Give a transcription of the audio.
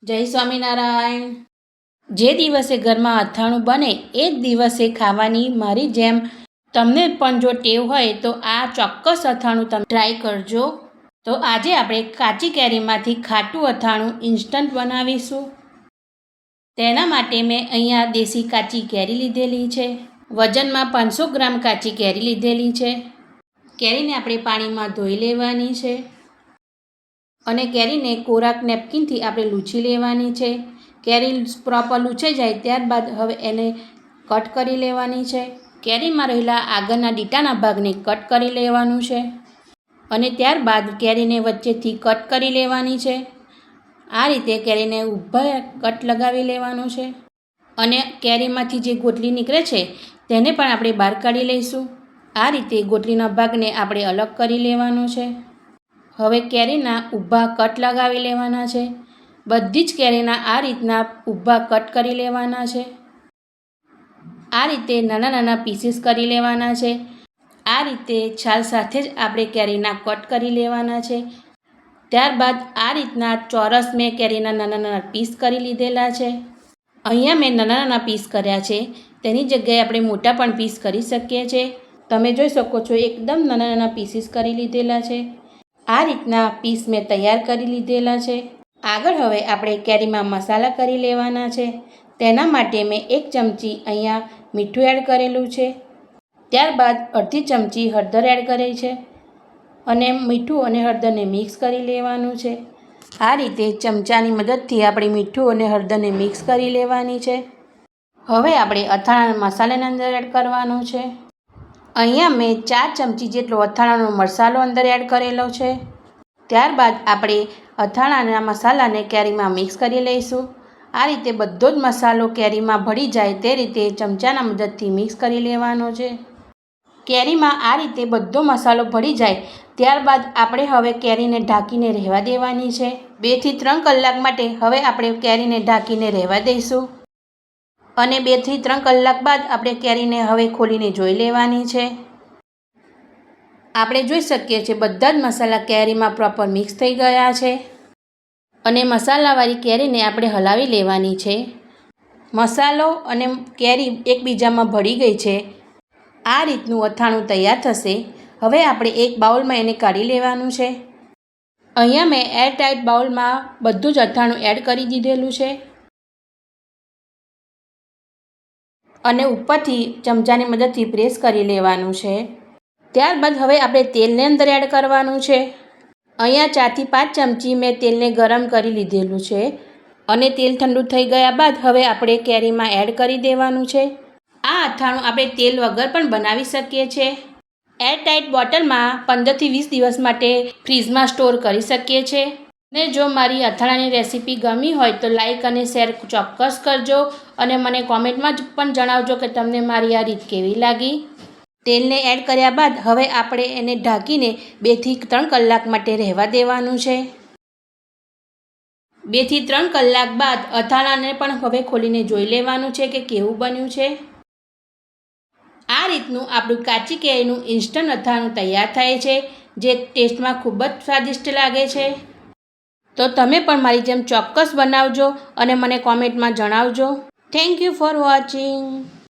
જય સ્વામિનારાયણ। જે દિવસે ઘરમાં અથાણું બને એ જ દિવસે ખાવાની મારી જેમ તમને પણ જો ટેવ હોય તો આ ચોક્કસ અથાણું તમે ટ્રાય કરજો। તો આજે આપણે કાચી કેરીમાંથી ખાટું અથાણું ઇન્સ્ટન્ટ બનાવીશું। તેના માટે મેં અહીંયા દેશી કાચી કેરી લીધેલી છે। વજનમાં 500 ગ્રામ કાચી કેરી લીધેલી છે। કેરીને આપણે પાણીમાં ધોઈ લેવાની છે અને કેરીને કોરાક નેપકિનથી આપણે લૂછી લેવાની છે। કેરી પ્રોપર લૂછાઈ જાય ત્યારબાદ હવે એને કટ કરી લેવાની છે। કેરીમાં રહેલા આગળના ડીટાના ભાગને કટ કરી લેવાનું છે અને ત્યારબાદ કેરીને વચ્ચેથી કટ કરી લેવાની છે। આ રીતે કેરીને ઊભા કટ લગાવી લેવાનું છે અને કેરીમાંથી જે ગોટલી નીકળે છે તેને પણ આપણે બહાર કાઢી લઈશું। આ રીતે ગોટલીના ભાગને આપણે અલગ કરી લેવાનો છે। હવે કેરીના ઊભા કટ લગાવી લેવાના છે। બધી જ કેરીના આ રીતના ઊભા કટ કરી લેવાના છે। આ રીતે નાના નાના પીસીસ કરી લેવાના છે। આ રીતે છાલ સાથે જ આપણે કેરીના કટ કરી લેવાના છે। ત્યારબાદ આ રીતના ચોરસ મેં કેરીના નાના નાના પીસ કરી લીધેલા છે। અહીંયા મેં નાના નાના પીસ કર્યા છે, તેની જગ્યાએ આપણે મોટા પણ પીસ કરી શકીએ છીએ। તમે જોઈ શકો છો એકદમ નાના નાના પીસીસ કરી લીધેલા છે। આ રીતના પીસ મેં તૈયાર કરી લીધેલા છે। આગળ હવે આપણે કેરીમાં મસાલા કરી લેવાના છે। તેના માટે મેં 1 ચમચી અહીંયા મીઠું એડ કરેલું છે। ત્યારબાદ અડધી ચમચી હળદર એડ કરી છે અને મીઠું અને હળદરને મિક્સ કરી લેવાનું છે। આ રીતે ચમચાની મદદથી આપણે મીઠું અને હળદરને મિક્સ કરી લેવાની છે। હવે આપણે અથાણાના મસાલાની અંદર એડ કરવાનો છે। અહીંયા મેં 4 ચમચી જેટલો અથાણાનો મસાલો અંદર એડ કરેલો છે। ત્યારબાદ આપણે અથાણાના મસાલાને કેરીમાં મિક્સ કરી લઈશું। આ રીતે બધો જ મસાલો કેરીમાં ભળી જાય તે રીતે ચમચાના મદદથી મિક્સ કરી લેવાનો છે। કેરીમાં આ રીતે બધો મસાલો ભળી જાય ત્યારબાદ આપણે હવે કેરીને ઢાંકીને રહેવા દેવાની છે। 2 થી 3 કલાક માટે હવે આપણે કેરીને ઢાંકીને રહેવા દઈશું અને 2 થી 3 કલાક બાદ આપણે કેરીને હવે ખોલીને જોઈ લેવાની છે। આપણે જોઈ શકીએ છીએ બધા જ મસાલા કેરીમાં પ્રોપર મિક્સ થઈ ગયા છે અને મસાલાવાળી કેરીને આપણે હલાવી લેવાની છે। મસાલો અને કેરી એકબીજામાં ભળી ગઈ છે। આ રીતનું અથાણું તૈયાર થશે। હવે આપણે એક બાઉલમાં એને કાઢી લેવાનું છે। અહીંયા મેં એરટાઇટ બાઉલમાં બધું જ અથાણું એડ કરી દીધેલું છે અને ઉપરથી ચમચાની મદદથી પ્રેસ કરી લેવાનું છે। ત્યારબાદ હવે આપણે તેલને અંદર એડ કરવાનું છે। અહીંયા 4 થી 5 ચમચી મેં તેલને ગરમ કરી લીધેલું છે અને તેલ ઠંડુ થઈ ગયા બાદ હવે આપણે કેરીમાં એડ કરી દેવાનું છે। આ અથાણું આપણે તેલ વગર પણ બનાવી શકીએ છીએ। એરટાઇટ બોટલમાં 15 થી 20 દિવસ માટે ફ્રીજમાં સ્ટોર કરી શકીએ છીએ। ને જો મારી અથાણાની રેસીપી ગમી હોય તો લાઈક અને શેર ચોક્કસ કરજો અને મને કોમેન્ટમાં પણ જણાવજો કે તમને મારી આ રીત કેવી લાગી। તેલને એડ કર્યા બાદ હવે આપણે એને ઢાંકીને 2 થી 3 કલાક માટે રહેવા દેવાનું છે। 2 થી 3 કલાક બાદ અથાણાને પણ હવે ખોલીને જોઈ લેવાનું છે કે કેવું બન્યું છે। આ રીતનું આપણું કાચી કેરીનું ઇન્સ્ટન્ટ અથાણું તૈયાર થાય છે, જે ટેસ્ટમાં ખૂબ જ સ્વાદિષ્ટ લાગે છે। તો તમે પણ મારી જેમ ચોક્કસ બનાવજો અને મને કોમેન્ટમાં જણાવજો। Thank you for watching.